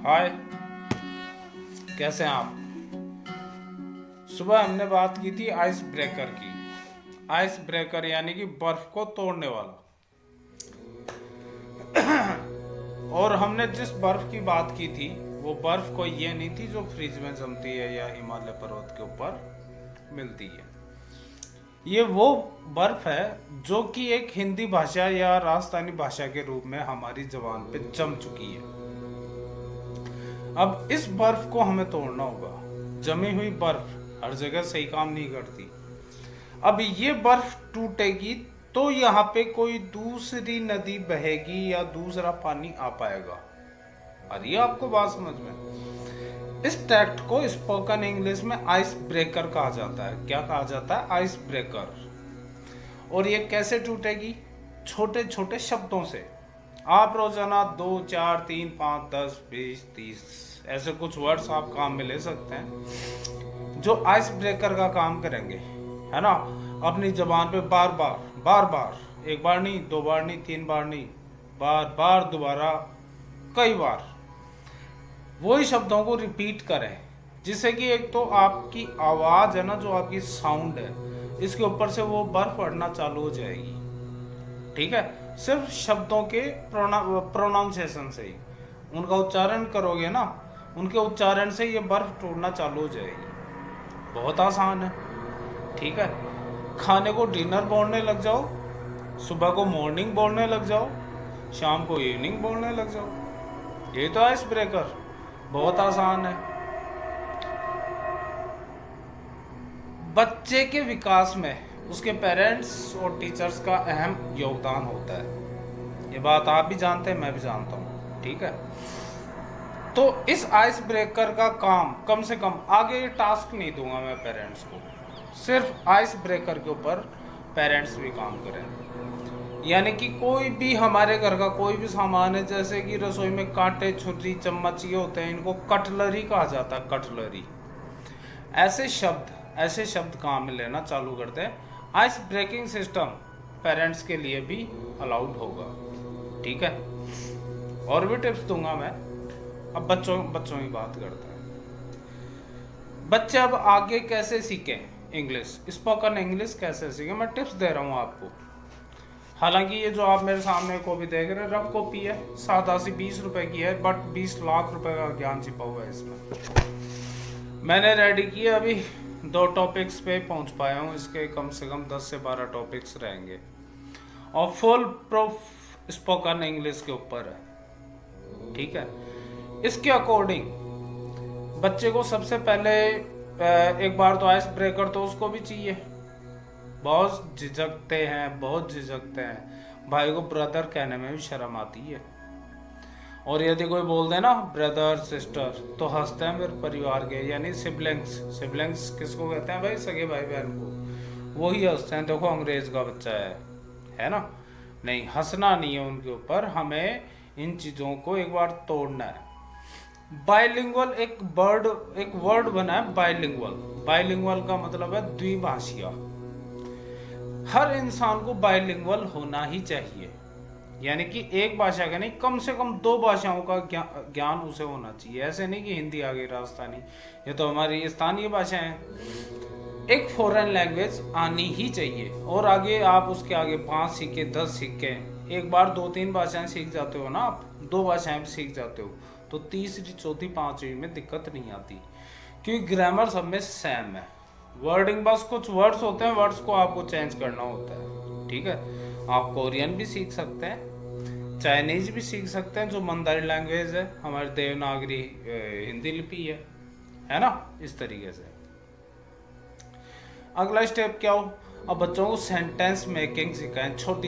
हाय, कैसे हैं आप। सुबह हमने बात की थी आइस ब्रेकर की। आइस ब्रेकर यानी कि बर्फ को तोड़ने वाला। और हमने जिस बर्फ की बात की थी वो बर्फ कोई ये नहीं थी जो फ्रिज में जमती है या हिमालय पर्वत के ऊपर मिलती है। ये वो बर्फ है जो कि एक हिंदी भाषा या राजस्थानी भाषा के रूप में हमारी जबान पे जम चुकी है। अब इस बर्फ को हमें तोड़ना होगा। जमी हुई बर्फ हर जगह सही काम नहीं करती। अब ये बर्फ टूटेगी तो यहाँ पे कोई दूसरी नदी बहेगी या दूसरा पानी आ पाएगा। और ये आपको बात समझ में। इस टेक्स्ट को स्पोकन इंग्लिश में आइस ब्रेकर कहा जाता है। क्या कहा जाता है? Ice breaker. और ये कैसे टूटेगी? छोटे छोटे शब्दों से। आप रोजाना 2, 4, 3, 5, 10, 20, 30 ऐसे कुछ वर्ड्स आप काम में ले सकते हैं जो आइस ब्रेकर का काम करेंगे, है ना। अपनी जबान पे बार बार, एक बार नहीं, 2 बार नहीं, 3 बार नहीं, बार बार दोबारा कई बार वही शब्दों को रिपीट करें, जिससे कि एक तो आपकी आवाज है ना, जो आपकी साउंड है, इसके ऊपर से वो बर्फ पड़ना चालू हो जाएगी। ठीक है, सिर्फ शब्दों के प्रोनाउंसिएशन से ही उनका उच्चारण करोगे ना, उनके उच्चारण से ये बर्फ टूटना चालू हो जाएगी। बहुत आसान है। ठीक है, खाने को डिनर बोलने लग जाओ, सुबह को मॉर्निंग बोलने लग जाओ, शाम को इवनिंग बोलने लग जाओ। ये तो आइस ब्रेकर, बहुत आसान है। बच्चे के विकास में उसके पेरेंट्स और टीचर्स का अहम योगदान होता है। ये बात आप भी जानते हैं, मैं भी जानता हूँ। ठीक है, तो इस आइस ब्रेकर का काम कम से कम, आगे ये टास्क नहीं दूंगा मैं पेरेंट्स को, सिर्फ आइस ब्रेकर के ऊपर पेरेंट्स भी काम करें। यानी कि कोई भी हमारे घर का कोई भी सामान है, जैसे कि रसोई में कांटे, छुरी, चम्मच ये होते हैं, इनको कटलरी कहा जाता है। कटलरी, ऐसे शब्द काम में लेना चालू करते हैं। आइस ब्रेकिंग सिस्टम पेरेंट्स के लिए भी अलाउड होगा। ठीक है, और भी टिप्स दूंगा मैं। अब बच्चों की बात करते हैं। बच्चे अब आगे कैसे सीखें इंग्लिश, स्पोकन इंग्लिश कैसे सीखें, मैं टिप्स दे रहा हूँ आपको। हालांकि ये जो आप मेरे सामने कॉपी देख रहे हैं, रफ कॉपी है, सादा सी 20 रुपए की है, बट 20 लाख रुपए का ज्ञान छिपा हुआ है इसमें। मैंने रेडी किया, अभी 2 टॉपिक्स पे पहुंच पाया हूँ। इसके कम से कम 10 से 12 टॉपिक्स रहेंगे और फुल प्रूफ स्पोकन इंग्लिश के ऊपर है। ठीक है, इसके अकॉर्डिंग बच्चे को सबसे पहले एक बार तो आइस ब्रेकर तो उसको भी चाहिए। बहुत झिझकते हैं, भाई को ब्रदर कहने में भी शर्म आती है। और यदि कोई बोल दे ना ब्रदर सिस्टर तो हंसते हैं फिर परिवार के, यानी सिबलिंग्स किसको कहते हैं भाई? सगे भाई बहन को। वही हंसते हैं, देखो अंग्रेज का बच्चा है ना। नहीं, हंसना नहीं है उनके ऊपर, हमें इन चीजों को एक बार तोड़ना है। बाइलिंगुअल एक वर्ड बना है, बाइलिंगुअल का मतलब है द्विभाषीय। हर इंसान को बाइलिंगुअल होना ही चाहिए, यानी कि एक भाषा का नहीं, कम से कम 2 भाषाओं का ज्ञान उसे होना चाहिए। ऐसे नहीं कि हिंदी आ गई, राजस्थानी, ये तो हमारी स्थानीय भाषा है। एक फॉरेन लैंग्वेज आनी ही चाहिए। और आगे आप उसके आगे 5 सीखे, 10 सीखे, एक बार 2-3 भाषाएं सीख जाते हो ना आप, 2 भाषाएं सीख जाते हो, तो तीसरी, चौथी, 5वीं में दिक्कत नहीं आती, क्योंकि ग्रामर सब में सेम है। वर्डिंग बस कुछ वर्ड्स होते हैं, वर्ड्स को आपको चेंज करना होता है। ठीक है, आप कोरियन भी सीख सकते हैं, चाइनीज भी सीख सकते हैं, जो मंदारी लैंग्वेज है, हमारी देवनागरी हिंदी लिपि है ना। इस तरीके से अगला स्टेप क्या हो? अब बच्चों को सेंटेंस मेकिंग सिखाएं, छोटी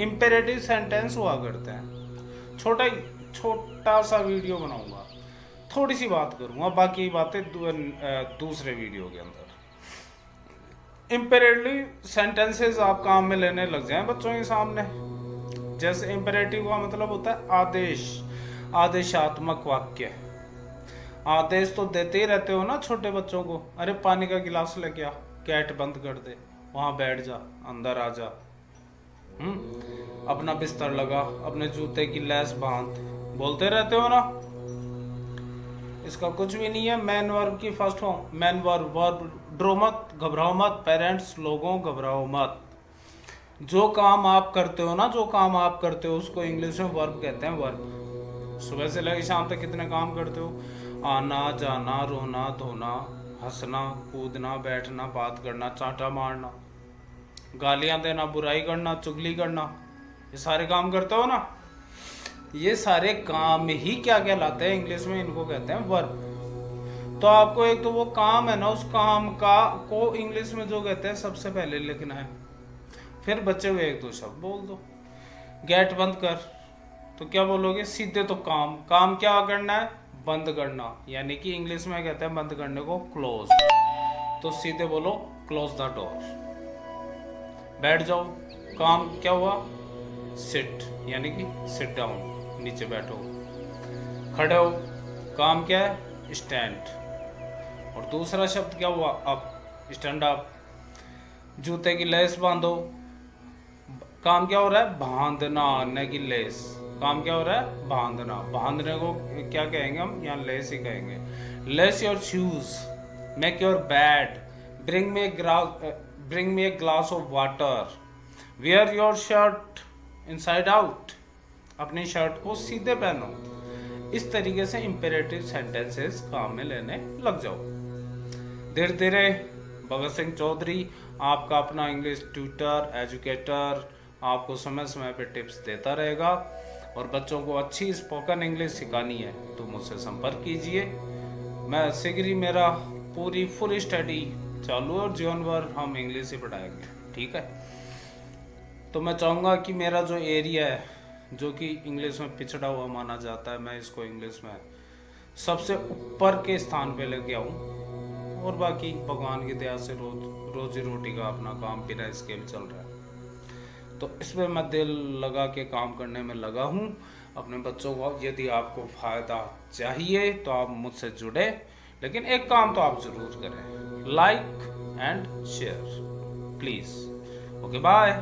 इंपेरेटिव सेंटेंस हुआ करते हैं। छोटा सा वीडियो बनाऊंगा, थोड़ी सी बात करूंगा, बाकी बातें दूसरे वीडियो के अंदर। इंपेरेटिव सेंटेंसेस आप काम में लेने लग जाएं बच्चों के सामने। जैसे इंपेरेटिव का मतलब होता है आदेश, आदेशात्मक वाक्य। आदेश तो देते ही रहते हो ना छोटे बच्चों को, अरे पानी का गिलास लेके आ, कैट बंद कर दे, वहां बैठ जा, अंदर आ जा, अपना बिस्तर लगा, अपने जूते की लैस बांध, बोलते रहते हो ना। इसका कुछ भी नहीं है। मैन वर्ब की first form man verb, verb डरो मत, घबराओ मत पेरेंट्स लोगों, घबराओ मत। जो काम आप करते हो ना, जो काम आप करते हो उसको इंग्लिश में वर्ब कहते हैं, वर्ब। सुबह से लेकर शाम तक कितने काम करते हो? आना जाना, रोना धोना, हंसना कूदना, बैठना, बात करना, चांटा मारना, गालियां देना, बुराई करना, चुगली करना, ये सारे काम करते हो ना। ये सारे काम ही क्या कहलाते हैं इंग्लिश में? इनको कहते हैं वर्ब। तो आपको एक तो वो काम है ना, उस काम का को इंग्लिश में जो कहते हैं सबसे पहले लिखना है, फिर बचे हुए एक दो शब्द बोल दो। गेट बंद कर, तो क्या बोलोगे? सीधे तो काम, काम क्या करना है? बंद करना, यानी कि इंग्लिश में कहते हैं बंद करने को क्लोज। तो सीधे बोलो क्लोज द डोर। बैठ जाओ, काम क्या हुआ? सिट, यानी कि सिट डाउन, नीचे बैठो। खड़े हो, काम क्या है? स्टैंड। और दूसरा शब्द क्या हुआ? Up, stand up. जूते की लेस बांधो, काम क्या हो रहा है? बांधना, न कि लेस। काम क्या हो रहा है? बांधना। बांधने को क्या कहेंगे हम? यहाँ लेस ही कहेंगे। Lace your shoes, make your bed, bring me a glass of water, wear your shirt inside out, अपनी शर्ट को सीधे पहनो। इस तरीके से इंपेरेटिव सेंटेंसेस काम में लेने लग जाओ। धीरे धीरे भगत सिंह चौधरी, आपका अपना इंग्लिश ट्यूटर, एजुकेटर, आपको समय समय पे टिप्स देता रहेगा। और बच्चों को अच्छी स्पोकन इंग्लिश सिखानी है तो मुझसे संपर्क कीजिए। मैं शीघ्र ही मेरा पूरी फुल स्टडी चालू है और जीवन भर हम इंग्लिश ही पढ़ाएंगे, ठीक है। तो मैं चाहूँगा कि मेरा जो एरिया है, जो कि इंग्लिश में पिछड़ा हुआ माना जाता है, मैं इसको इंग्लिश में सबसे ऊपर के स्थान पे लेके आऊँ। और बाकी भगवान की दया से रोजी रोटी का अपना काम बिना स्केल चल रहा है, तो इसमें मैं दिल लगा के काम करने में लगा हूँ अपने बच्चों को। यदि आपको फ़ायदा चाहिए तो आप मुझसे जुड़े, लेकिन एक काम तो आप ज़रूर करें, like and share please. Okay bye.